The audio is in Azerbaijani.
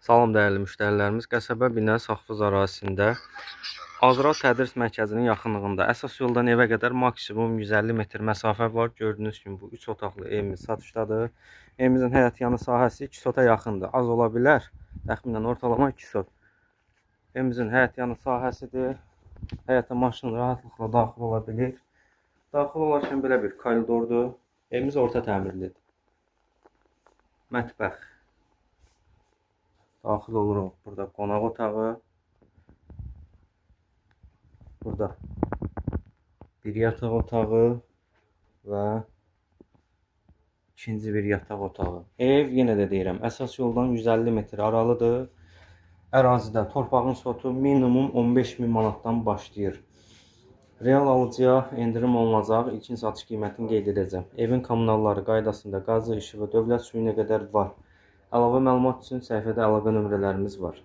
Salam dəyərli müştərilərimiz, qəsəbə Binə Saqfız ərazisində Azra Tədris Mərkəzinin yaxınlığında əsas yoldan evə qədər maksimum 150 metr məsafə var. Gördüyünüz kimi bu 3 otaqlı evimiz satışdadır. Evimizin həyət yanı sahəsi 2 sota yaxındır. Az ola bilər, təxminən ortalama 2 sot. Evimizin həyət yanı sahəsidir. Həyətə maşın rahatlıqla daxil ola bilir. Daxil olarkən belə bir koridordur. Evimiz orta təmirlidir. Mətbəx. Daxil oluruq. Burada qonaq otağı. Burada bir yataq otağı və ikinci bir yataq otağı. Ev, yenə də deyirəm, əsas yoldan 150 metr aralıdır. Ərazidə torpağın sotu minimum 15.000 manatdan başlayır. Real alıcıya endirim olunacaq. İlkin satış qiymətini qeyd edəcəm. Evin kommunalları qaydasında qazı, işığı, dövlət suyuna qədər var. Əlavə məlumat üçün səhifədə əlaqə nömrələrimiz var.